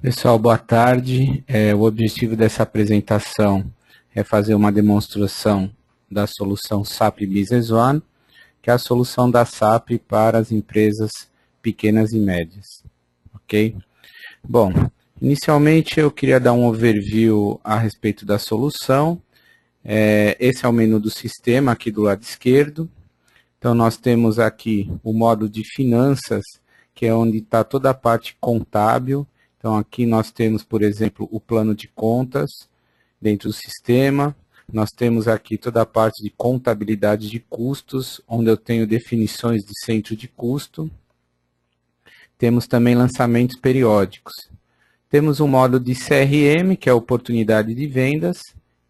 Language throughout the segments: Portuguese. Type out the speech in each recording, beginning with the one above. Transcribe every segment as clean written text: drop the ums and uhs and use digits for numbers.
Pessoal, boa tarde. O objetivo dessa apresentação é fazer uma demonstração da solução SAP Business One, que é a solução da SAP para as empresas pequenas e médias. Ok? Bom, inicialmente eu queria dar um overview a respeito da solução. Esse é o menu do sistema aqui do lado esquerdo. Então nós temos aqui o módulo de finanças, que é onde está toda a parte contábil. Então aqui nós temos, por exemplo, o plano de contas dentro do sistema. Nós temos aqui toda a parte de contabilidade de custos, onde eu tenho definições de centro de custo. Temos também lançamentos periódicos. Temos um módulo de CRM, que é a oportunidade de vendas.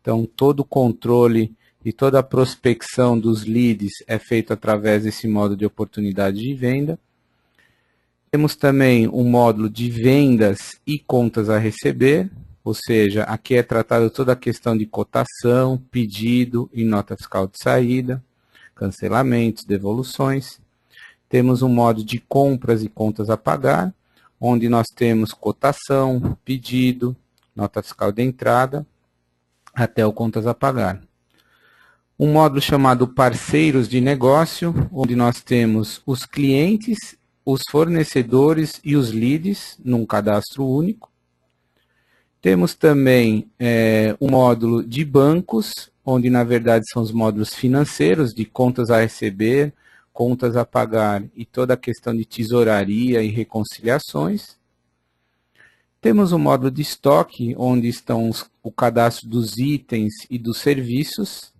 Então todo o controle e toda a prospecção dos leads é feito através desse módulo de oportunidade de venda. Temos também um módulo de vendas e contas a receber, ou seja, aqui é tratada toda a questão de cotação, pedido e nota fiscal de saída, cancelamentos, devoluções. Temos um módulo de compras e contas a pagar, onde nós temos cotação, pedido, nota fiscal de entrada, até o contas a pagar. Um módulo chamado parceiros de negócio, onde nós temos os clientes, os fornecedores e os leads num cadastro único. Temos também um módulo de bancos, onde na verdade são os módulos financeiros de contas a receber, contas a pagar e toda a questão de tesouraria e reconciliações. Temos um módulo de estoque, onde estão o cadastro dos itens e dos serviços,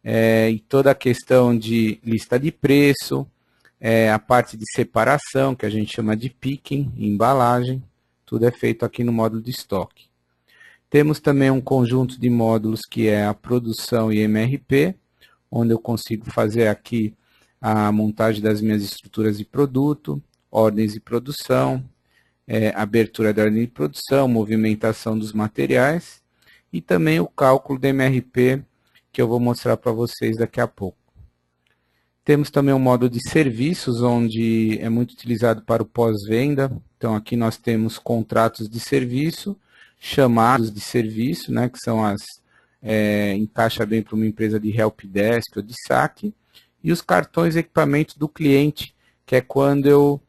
e toda a questão de lista de preço, a parte de separação, que a gente chama de picking, embalagem, tudo é feito aqui no módulo de estoque. Temos também um conjunto de módulos que é a produção e MRP, onde eu consigo fazer aqui a montagem das minhas estruturas de produto, ordens de produção, abertura da ordem de produção, movimentação dos materiais, e também o cálculo do MRP, que eu vou mostrar para vocês daqui a pouco. Temos também um módulo de serviços, onde é muito utilizado para o pós-venda. Então aqui nós temos contratos de serviço, chamados de serviço, né, que são encaixa bem para uma empresa de helpdesk ou de saque, e os cartões e equipamentos do cliente, que é quando eu,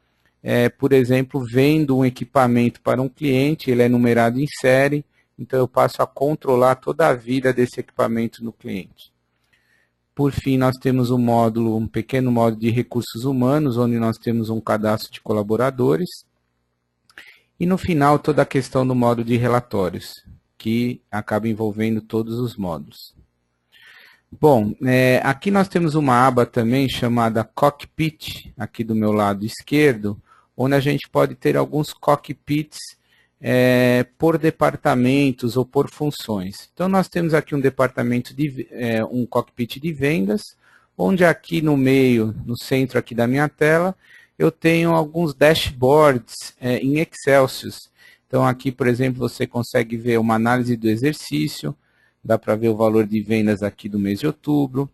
por exemplo, vendo um equipamento para um cliente, ele é numerado em série, então eu passo a controlar toda a vida desse equipamento no cliente. Por fim, nós temos um pequeno módulo de recursos humanos, onde nós temos um cadastro de colaboradores. E no final, toda a questão do módulo de relatórios, que acaba envolvendo todos os módulos. Bom, aqui nós temos uma aba também chamada Cockpit, aqui do meu lado esquerdo, onde a gente pode ter alguns cockpits por departamentos ou por funções. Então nós temos aqui um departamento um cockpit de vendas, onde aqui no meio, no centro aqui da minha tela, eu tenho alguns dashboards em Excelsior. Então aqui, por exemplo, você consegue ver uma análise do exercício, dá para ver o valor de vendas aqui do mês de outubro.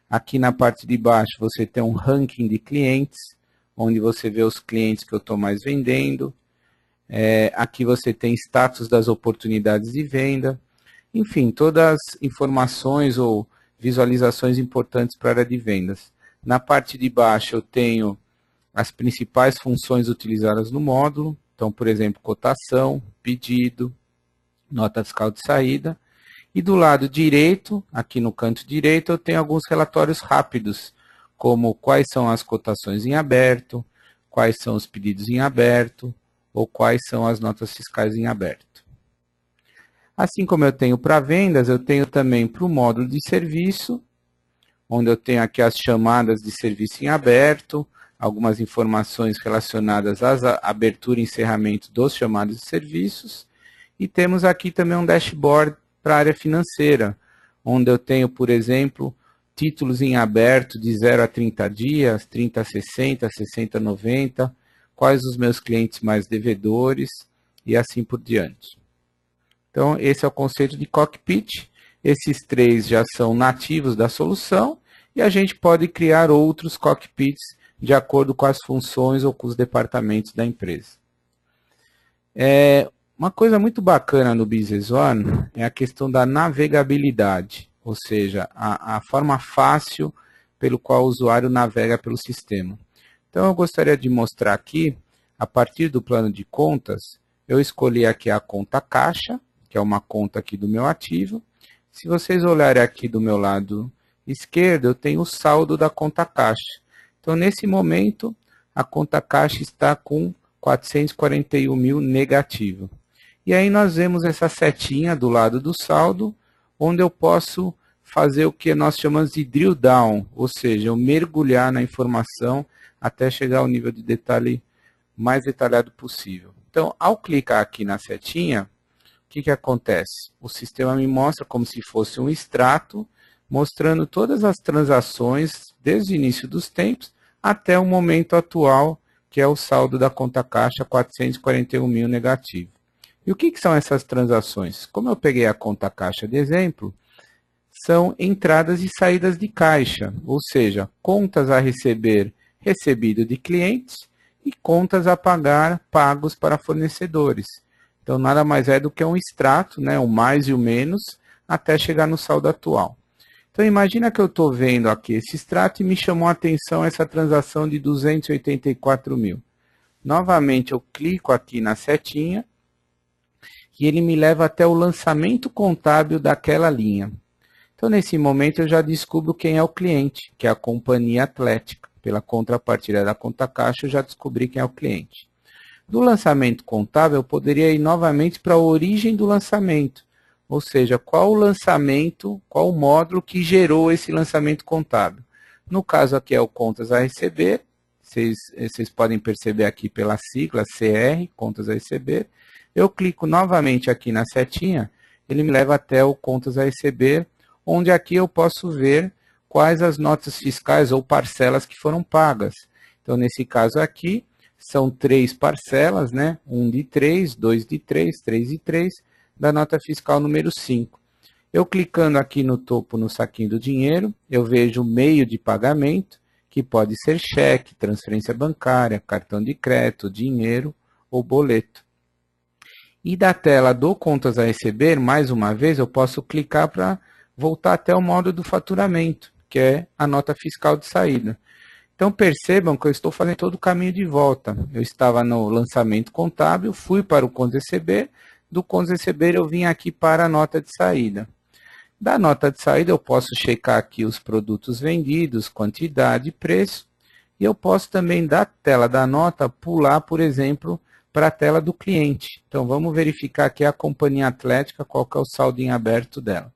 Aqui na parte de baixo você tem um ranking de clientes, onde você vê os clientes que eu estou mais vendendo. Aqui você tem status das oportunidades de venda, enfim, todas as informações ou visualizações importantes para a área de vendas. Na parte de baixo eu tenho as principais funções utilizadas no módulo, então, por exemplo, cotação, pedido, nota fiscal de saída, e do lado direito, aqui no canto direito, eu tenho alguns relatórios rápidos, como quais são as cotações em aberto, quais são os pedidos em aberto, ou quais são as notas fiscais em aberto. Assim como eu tenho para vendas, eu tenho também para o módulo de serviço, onde eu tenho aqui as chamadas de serviço em aberto, algumas informações relacionadas à abertura e encerramento dos chamados de serviços, e temos aqui também um dashboard para a área financeira, onde eu tenho, por exemplo, títulos em aberto de 0 a 30 dias, 30 a 60, 60 a 90, quais os meus clientes mais devedores e assim por diante. Então, esse é o conceito de cockpit. Esses três já são nativos da solução e a gente pode criar outros cockpits de acordo com as funções ou com os departamentos da empresa. Uma coisa muito bacana no Business One é a questão da navegabilidade, ou seja, a forma fácil pelo qual o usuário navega pelo sistema. Então eu gostaria de mostrar aqui, a partir do plano de contas, eu escolhi aqui a conta caixa, que é uma conta aqui do meu ativo. Se vocês olharem aqui do meu lado esquerdo, eu tenho o saldo da conta caixa. Então nesse momento, a conta caixa está com 441 mil negativo. E aí nós vemos essa setinha do lado do saldo, onde eu posso fazer o que nós chamamos de drill down, ou seja, eu mergulhar na informação até chegar ao nível de detalhe mais detalhado possível. Então, ao clicar aqui na setinha, o que acontece? O sistema me mostra como se fosse um extrato, mostrando todas as transações desde o início dos tempos até o momento atual, que é o saldo da conta caixa 441 mil negativo. E o que são essas transações? Como eu peguei a conta caixa de exemplo, são entradas e saídas de caixa, ou seja, contas a receber recebido de clientes e contas a pagar pagos para fornecedores. Então, nada mais é do que um extrato, né, o mais e o menos, até chegar no saldo atual. Então, imagina que eu estou vendo aqui esse extrato e me chamou a atenção essa transação de 284 mil. Novamente, eu clico aqui na setinha e ele me leva até o lançamento contábil daquela linha. Então, nesse momento, eu já descubro quem é o cliente, que é a Companhia Atlética. Pela contrapartida da conta caixa, eu já descobri quem é o cliente. Do lançamento contábil, eu poderia ir novamente para a origem do lançamento, ou seja, qual o lançamento, qual o módulo que gerou esse lançamento contábil. No caso aqui é o contas a receber, vocês podem perceber aqui pela sigla CR, contas a receber. Eu clico novamente aqui na setinha, ele me leva até o contas a receber, onde aqui eu posso ver quais as notas fiscais ou parcelas que foram pagas. Então, nesse caso aqui, são 3 parcelas, né? 1 de 3, 2 de 3, 3 de 3, da nota fiscal número 5. Eu clicando aqui no topo no saquinho do dinheiro, eu vejo o meio de pagamento, que pode ser cheque, transferência bancária, cartão de crédito, dinheiro ou boleto. E da tela do contas a receber, mais uma vez, eu posso clicar para voltar até o modo do faturamento, que é a nota fiscal de saída. Então percebam que eu estou fazendo todo o caminho de volta. Eu estava no lançamento contábil, fui para o contas a receber, do contas a receber eu vim aqui para a nota de saída. Da nota de saída eu posso checar aqui os produtos vendidos, quantidade e preço, e eu posso também da tela da nota pular, por exemplo, para a tela do cliente. Então vamos verificar aqui a Companhia Atlética, qual que é o saldo em aberto dela.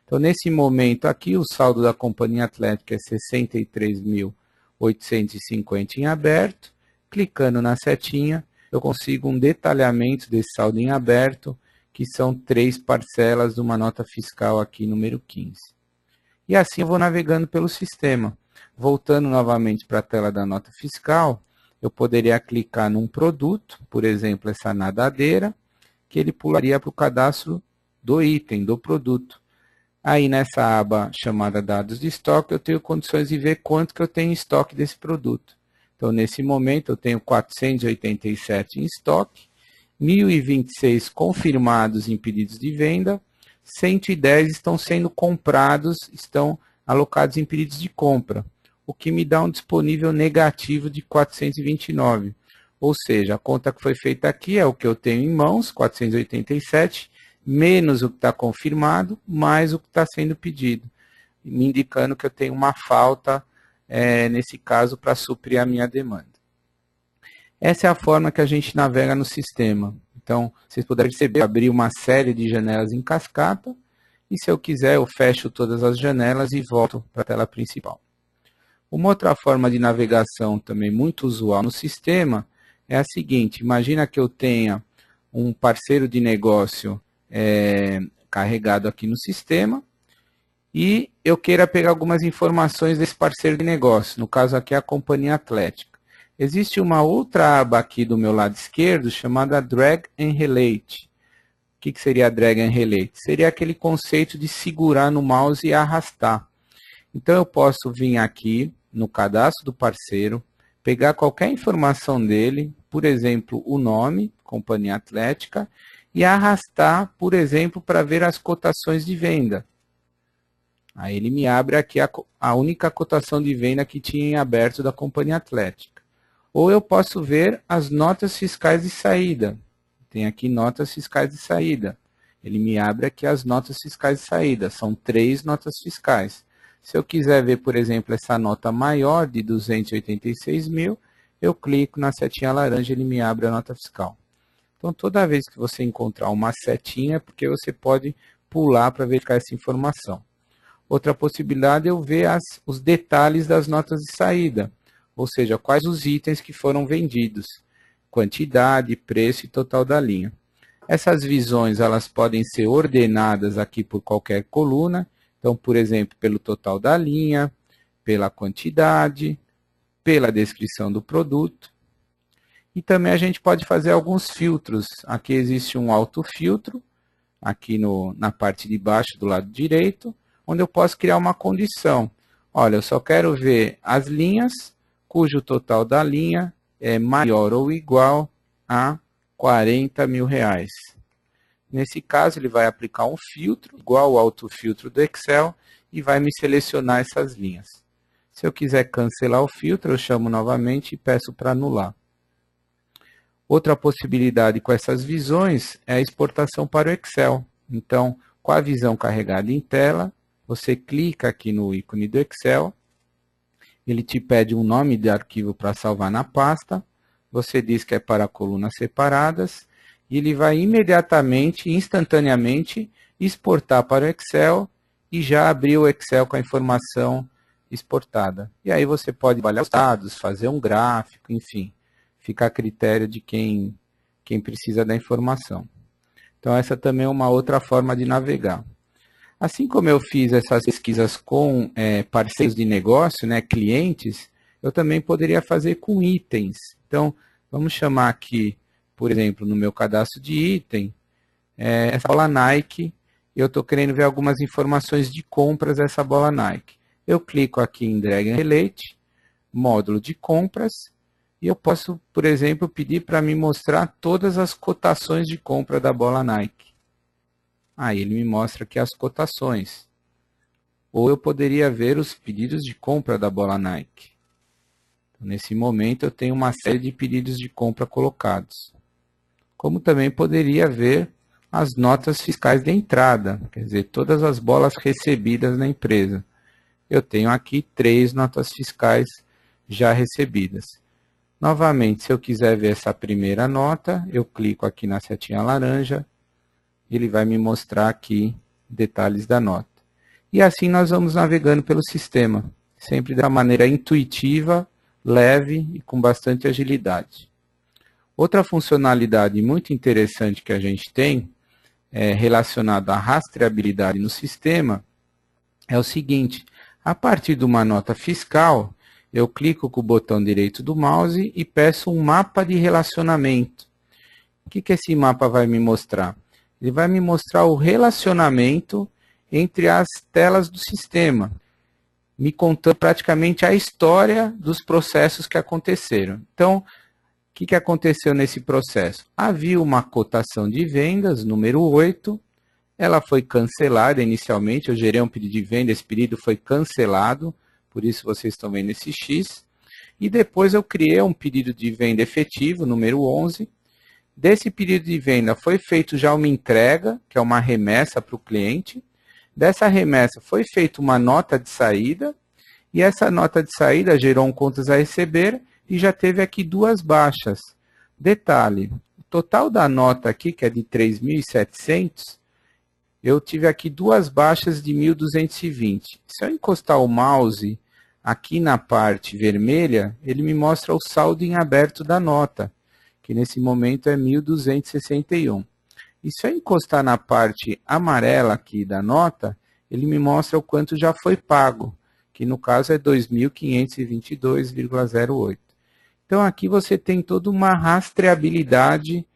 Então nesse momento aqui o saldo da Companhia Atlética é 63.850 em aberto. Clicando na setinha, eu consigo um detalhamento desse saldo em aberto, que são 3 parcelas de uma nota fiscal aqui número 15. E assim eu vou navegando pelo sistema. Voltando novamente para a tela da nota fiscal, eu poderia clicar num produto, por exemplo, essa nadadeira, que ele pularia para o cadastro do item, do produto. Aí nessa aba chamada dados de estoque, eu tenho condições de ver quanto que eu tenho em estoque desse produto. Então, nesse momento, eu tenho 487 em estoque, 1.026 confirmados em pedidos de venda, 110 estão sendo comprados, estão alocados em pedidos de compra, o que me dá um disponível negativo de 429. Ou seja, a conta que foi feita aqui é o que eu tenho em mãos, 487, menos o que está confirmado, mais o que está sendo pedido, me indicando que eu tenho uma falta, nesse caso, para suprir a minha demanda. Essa é a forma que a gente navega no sistema. Então, vocês puderem perceber, eu abri uma série de janelas em cascata, e se eu quiser, eu fecho todas as janelas e volto para a tela principal. Uma outra forma de navegação também muito usual no sistema é a seguinte: imagina que eu tenha um parceiro de negócio carregado aqui no sistema e eu queira pegar algumas informações desse parceiro de negócio, no caso aqui é a Companhia Atlética. Existe uma outra aba aqui do meu lado esquerdo chamada Drag and Relate. O que seria Drag and Relate? Seria aquele conceito de segurar no mouse e arrastar. Então eu posso vir aqui no cadastro do parceiro, pegar qualquer informação dele, por exemplo, o nome, companhia atlética e arrastar, por exemplo, para ver as cotações de venda. Aí ele me abre aqui a única cotação de venda que tinha em aberto da companhia atlética. Ou eu posso ver as notas fiscais de saída. Tem aqui notas fiscais de saída. Ele me abre aqui as notas fiscais de saída. São 3 notas fiscais. Se eu quiser ver, por exemplo, essa nota maior de 286 mil, eu clico na setinha laranja e ele me abre a nota fiscal. Então, toda vez que você encontrar uma setinha, é porque você pode pular para verificar essa informação. Outra possibilidade é eu ver os detalhes das notas de saída, ou seja, quais os itens que foram vendidos, quantidade, preço e total da linha. Essas visões elas podem ser ordenadas aqui por qualquer coluna, então, por exemplo, pelo total da linha, pela quantidade, pela descrição do produto. E também a gente pode fazer alguns filtros. Aqui existe um autofiltro, aqui na parte de baixo do lado direito, onde eu posso criar uma condição. Olha, eu só quero ver as linhas cujo total da linha é maior ou igual a 40 mil reais. Nesse caso, ele vai aplicar um filtro, igual ao autofiltro do Excel, e vai me selecionar essas linhas. Se eu quiser cancelar o filtro, eu chamo novamente e peço para anular. Outra possibilidade com essas visões é a exportação para o Excel. Então, com a visão carregada em tela, você clica aqui no ícone do Excel, ele te pede um nome de arquivo para salvar na pasta, você diz que é para colunas separadas, e ele vai imediatamente, instantaneamente, exportar para o Excel e já abrir o Excel com a informação exportada. E aí você pode trabalhar os dados, fazer um gráfico, enfim, fica a critério de quem precisa da informação. Então essa também é uma outra forma de navegar. Assim como eu fiz essas pesquisas com parceiros de negócio, né, clientes, eu também poderia fazer com itens. Então, vamos chamar aqui, por exemplo, no meu cadastro de item, essa bola Nike, e eu estou querendo ver algumas informações de compras dessa bola Nike. Eu clico aqui em Drag and Relate, módulo de compras, e eu posso, por exemplo, pedir para me mostrar todas as cotações de compra da bola Nike. Aí ele me mostra aqui as cotações. Ou eu poderia ver os pedidos de compra da bola Nike. Então, nesse momento eu tenho uma série de pedidos de compra colocados. Como também poderia ver as notas fiscais de entrada, quer dizer, todas as bolas recebidas na empresa. Eu tenho aqui 3 notas fiscais já recebidas. Novamente, se eu quiser ver essa primeira nota, eu clico aqui na setinha laranja, ele vai me mostrar aqui detalhes da nota. E assim nós vamos navegando pelo sistema, sempre da maneira intuitiva, leve e com bastante agilidade. Outra funcionalidade muito interessante que a gente tem, relacionada à rastreabilidade no sistema, é o seguinte: a partir de uma nota fiscal, eu clico com o botão direito do mouse e peço um mapa de relacionamento. O que esse mapa vai me mostrar? Ele vai me mostrar o relacionamento entre as telas do sistema, me contando praticamente a história dos processos que aconteceram. Então, o que aconteceu nesse processo? Havia uma cotação de vendas, número 8, ela foi cancelada inicialmente, eu gerei um pedido de venda, esse pedido foi cancelado, por isso vocês estão vendo esse X, e depois eu criei um pedido de venda efetivo, número 11, desse pedido de venda foi feito já uma entrega, que é uma remessa para o cliente, dessa remessa foi feita uma nota de saída, e essa nota de saída gerou um contas a receber, e já teve aqui 2 baixas. Detalhe, o total da nota aqui, que é de 3.700, eu tive aqui 2 baixas de 1.220. Se eu encostar o mouse aqui na parte vermelha, ele me mostra o saldo em aberto da nota, que nesse momento é 1.261. E se eu encostar na parte amarela aqui da nota, ele me mostra o quanto já foi pago, que no caso é 2.522,08. Então aqui você tem toda uma rastreabilidade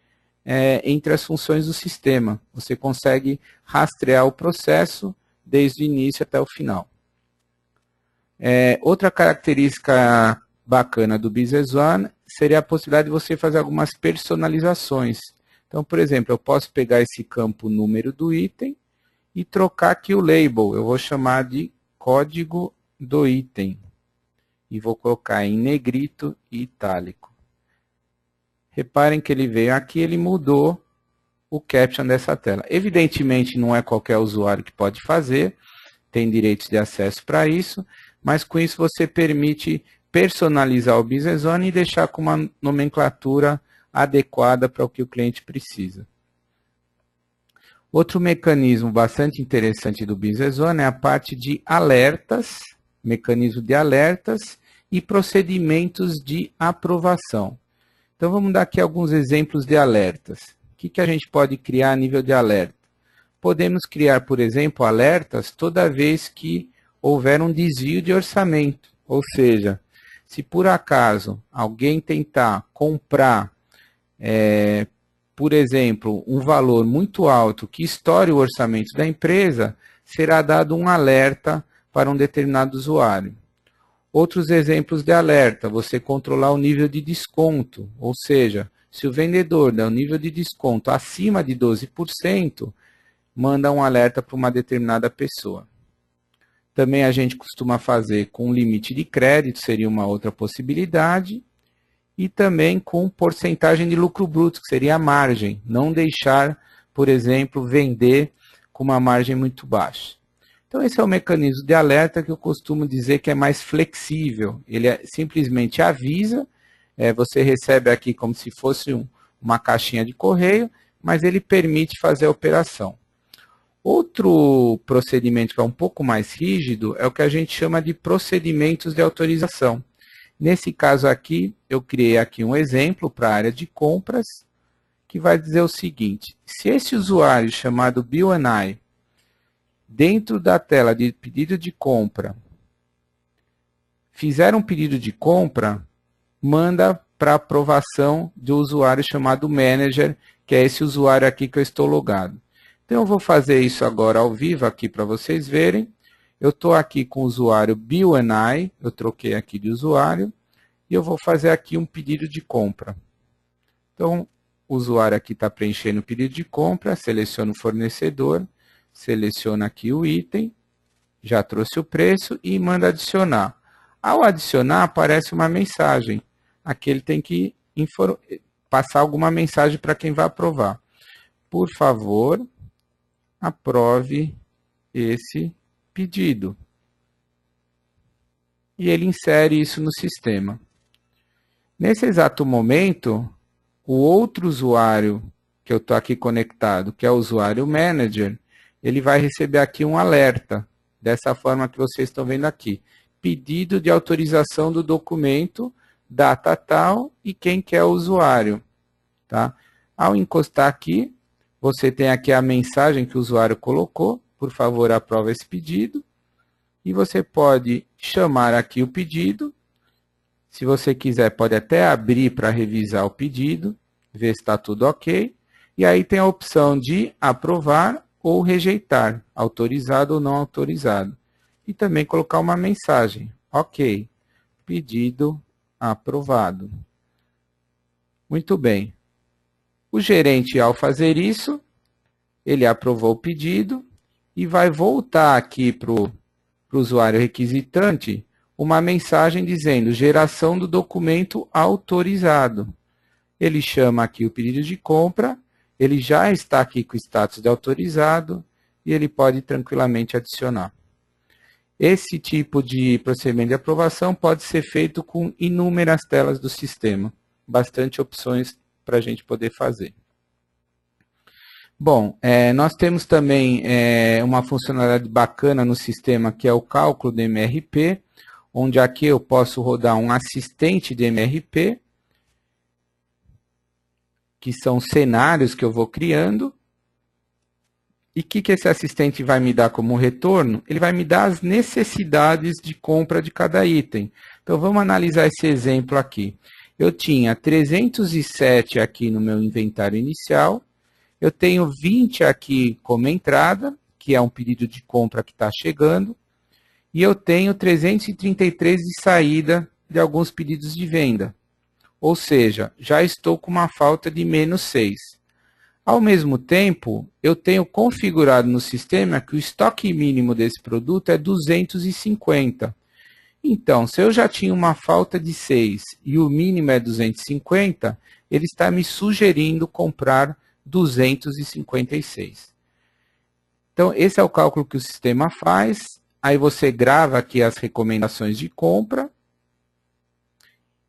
entre as funções do sistema. Você consegue rastrear o processo desde o início até o final. Outra característica bacana do Business One seria a possibilidade de você fazer algumas personalizações. Então, por exemplo, eu posso pegar esse campo número do item e trocar aqui o label. Eu vou chamar de código do item. E vou colocar em negrito e itálico. Reparem que ele veio aqui, ele mudou o caption dessa tela. Evidentemente, não é qualquer usuário que pode fazer, tem direitos de acesso para isso, mas com isso você permite personalizar o Business Zone e deixar com uma nomenclatura adequada para o que o cliente precisa. Outro mecanismo bastante interessante do Business Zone é a parte de alertas, mecanismo de alertas e procedimentos de aprovação. Então vamos dar aqui alguns exemplos de alertas. O que a gente pode criar a nível de alerta? Podemos criar, por exemplo, alertas toda vez que houver um desvio de orçamento. Ou seja, se por acaso alguém tentar comprar, por exemplo, um valor muito alto que estoure o orçamento da empresa, será dado um alerta para um determinado usuário. Outros exemplos de alerta, você controlar o nível de desconto, ou seja, se o vendedor der um nível de desconto acima de 12%, manda um alerta para uma determinada pessoa. Também a gente costuma fazer com limite de crédito, seria uma outra possibilidade, e também com porcentagem de lucro bruto, que seria a margem, não deixar, por exemplo, vender com uma margem muito baixa. Então esse é o mecanismo de alerta que eu costumo dizer que é mais flexível, ele simplesmente avisa, você recebe aqui como se fosse uma caixinha de correio, mas ele permite fazer a operação. Outro procedimento que é um pouco mais rígido é o que a gente chama de procedimentos de autorização. Nesse caso aqui, eu criei aqui um exemplo para a área de compras, que vai dizer o seguinte: se esse usuário chamado Bill and I, dentro da tela de pedido de compra, fizer um pedido de compra, manda para aprovação do usuário chamado Manager, que é esse usuário aqui que eu estou logado. Então, eu vou fazer isso agora ao vivo aqui para vocês verem. Eu estou aqui com o usuário Bill and I, eu troquei aqui de usuário, e eu vou fazer aqui um pedido de compra. Então, o usuário aqui está preenchendo o pedido de compra, seleciona o fornecedor, seleciona aqui o item, já trouxe o preço e manda adicionar. Ao adicionar, aparece uma mensagem. Aqui ele tem que passar alguma mensagem para quem vai aprovar. Por favor, aprove esse pedido. E ele insere isso no sistema. Nesse exato momento, o outro usuário que eu estou aqui conectado, que é o usuário Manager, ele vai receber aqui um alerta, dessa forma que vocês estão vendo aqui. Pedido de autorização do documento, data tal e quem que é o usuário. Tá? Ao encostar aqui, você tem aqui a mensagem que o usuário colocou, por favor, aprova esse pedido. E você pode chamar aqui o pedido. Se você quiser, pode até abrir para revisar o pedido, ver se está tudo ok. E aí tem a opção de aprovar ou rejeitar, autorizado ou não autorizado. E também colocar uma mensagem, ok, pedido aprovado. Muito bem. O gerente, ao fazer isso, ele aprovou o pedido e vai voltar aqui para o usuário requisitante uma mensagem dizendo geração do documento autorizado. Ele chama aqui o pedido de compra, ele já está aqui com o status de autorizado e ele pode tranquilamente adicionar. Esse tipo de procedimento de aprovação pode ser feito com inúmeras telas do sistema. Bastante opções para a gente poder fazer. Bom, nós temos também uma funcionalidade bacana no sistema, que é o cálculo do MRP, onde aqui eu posso rodar um assistente de MRP, que são cenários que eu vou criando. E o que esse assistente vai me dar como retorno? Ele vai me dar as necessidades de compra de cada item. Então, vamos analisar esse exemplo aqui. Eu tinha 307 aqui no meu inventário inicial. Eu tenho 20 aqui como entrada, que é um pedido de compra que está chegando. E eu tenho 333 de saída de alguns pedidos de venda. ou seja, já estou com uma falta de menos 6. Ao mesmo tempo, eu tenho configurado no sistema que o estoque mínimo desse produto é 250. Então, se eu já tinha uma falta de 6 e o mínimo é 250, ele está me sugerindo comprar 256. Então, esse é o cálculo que o sistema faz. Aí você grava aqui as recomendações de compra.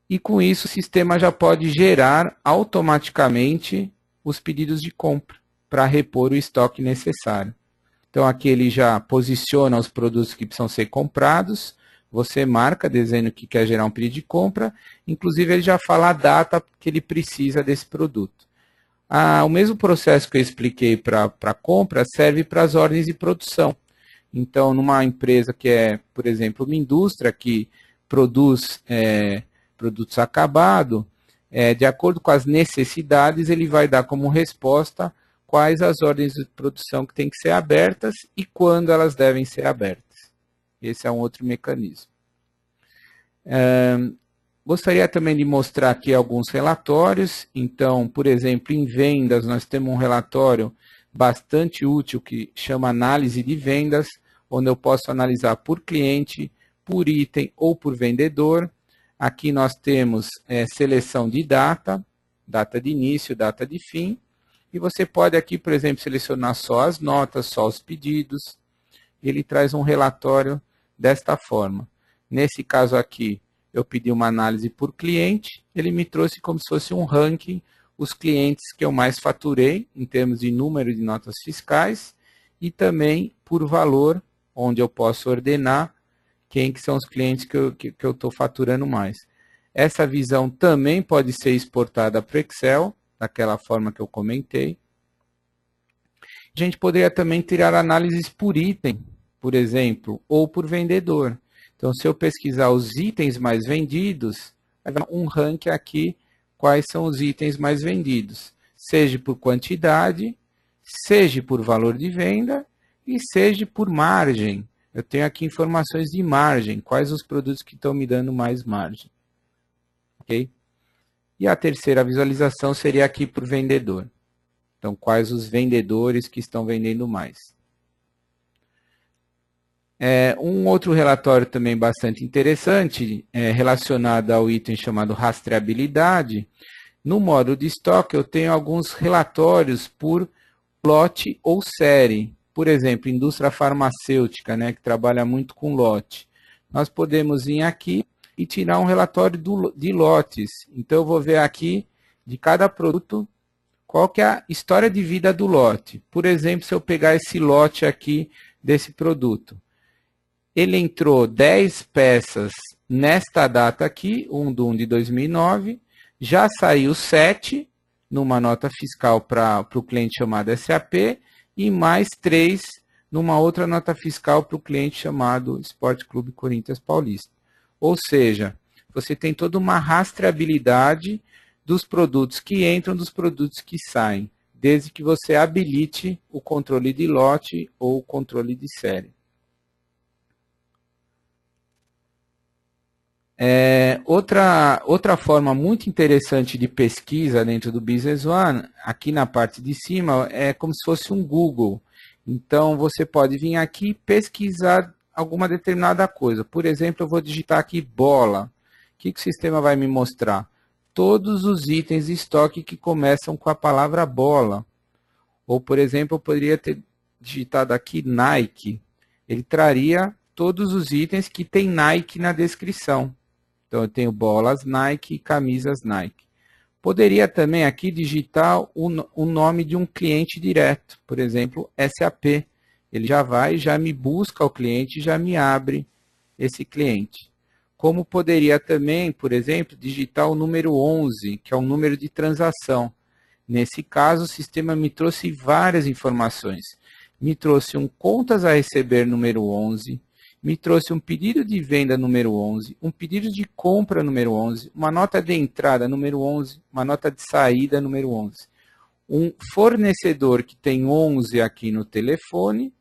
E com isso o sistema já pode gerar automaticamente os pedidos de compra para repor o estoque necessário. Então aqui ele já posiciona os produtos que precisam ser comprados, você marca dizendo que quer gerar um pedido de compra, inclusive ele já fala a data que ele precisa desse produto. O mesmo processo que eu expliquei para a compra serve para as ordens de produção. Então, numa empresa que é, por exemplo, uma indústria que produz produtos acabados, de acordo com as necessidades, ele vai dar como resposta quais as ordens de produção que têm que ser abertas e quando elas devem ser abertas. Esse é um outro mecanismo. Gostaria também de mostrar aqui alguns relatórios. Então, por exemplo, em vendas, nós temos um relatório bastante útil que chama análise de vendas, onde eu posso analisar por cliente, por item ou por vendedor. Aqui nós temos seleção de data, data de início, data de fim. E você pode aqui, por exemplo, selecionar só as notas, só os pedidos. Ele traz um relatório desta forma. Nesse caso aqui, eu pedi uma análise por cliente, ele me trouxe como se fosse um ranking, os clientes que eu mais faturei, em termos de número de notas fiscais, e também por valor, onde eu posso ordenar quem que são os clientes que eu estou faturando mais. Essa visão também pode ser exportada para o Excel, daquela forma que eu comentei. A gente poderia também tirar análises por item, por exemplo, ou por vendedor. Então, se eu pesquisar os itens mais vendidos, vai dar um ranking aqui, quais são os itens mais vendidos, seja por quantidade, seja por valor de venda e seja por margem. Eu tenho aqui informações de margem, quais os produtos que estão me dando mais margem. Ok? E a terceira visualização seria aqui por vendedor. Então, quais os vendedores que estão vendendo mais. Um outro relatório também bastante interessante, relacionado ao item chamado rastreabilidade. No módulo de estoque, eu tenho alguns relatórios por lote ou série. Por exemplo, indústria farmacêutica, que trabalha muito com lote. Nós podemos vir aqui e tirar um relatório de lotes. Então, eu vou ver aqui, de cada produto, qual que é a história de vida do lote. Por exemplo, se eu pegar esse lote aqui desse produto. Ele entrou 10 peças nesta data aqui, 1/1 de 2009, já saiu 7 numa nota fiscal para o cliente chamado SAP e mais 3 numa outra nota fiscal para o cliente chamado Esporte Clube Corinthians Paulista. Ou seja, você tem toda uma rastreabilidade dos produtos que entram, dos produtos que saem, desde que você habilite o controle de lote ou o controle de série. Outra forma muito interessante de pesquisa dentro do Business One, aqui na parte de cima, é como se fosse um Google. Então, você pode vir aqui e pesquisar alguma determinada coisa. Por exemplo, eu vou digitar aqui bola. O que o sistema vai me mostrar? Todos os itens de estoque que começam com a palavra bola. Ou, por exemplo, eu poderia ter digitado aqui Nike. Ele traria todos os itens que tem Nike na descrição. Então, eu tenho bolas Nike e camisas Nike. Poderia também aqui digitar o nome de um cliente direto, por exemplo, SAP. Ele já vai, já me busca o cliente, já me abre esse cliente. Como poderia também, por exemplo, digitar o número 11, que é o número de transação. Nesse caso, o sistema me trouxe várias informações. Me trouxe um contas a receber número 11, me trouxe um pedido de venda número 11, um pedido de compra número 11, uma nota de entrada número 11, uma nota de saída número 11. Um fornecedor que tem 11 aqui no telefone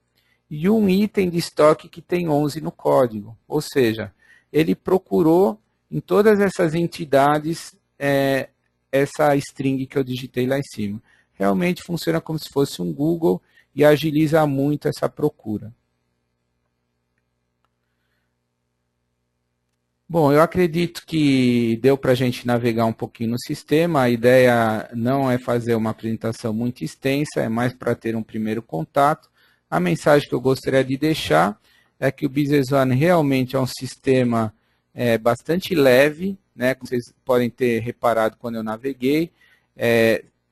e um item de estoque que tem 11 no código. Ou seja, ele procurou em todas essas entidades essa string que eu digitei lá em cima. Realmente funciona como se fosse um Google e agiliza muito essa procura. Bom, eu acredito que deu para a gente navegar um pouquinho no sistema. A ideia não é fazer uma apresentação muito extensa, é mais para ter um primeiro contato. A mensagem que eu gostaria de deixar é que o Business One realmente é um sistema bastante leve, né? Como vocês podem ter reparado quando eu naveguei,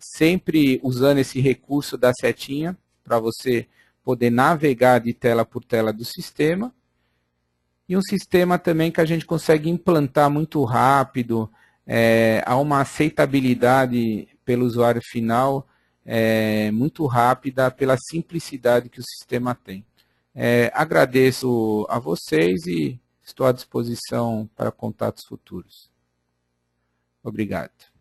sempre usando esse recurso da setinha para você poder navegar de tela por tela do sistema. E um sistema também que a gente consegue implantar muito rápido, há uma aceitabilidade pelo usuário final muito rápida pela simplicidade que o sistema tem. Agradeço a vocês e estou à disposição para contatos futuros. Obrigado.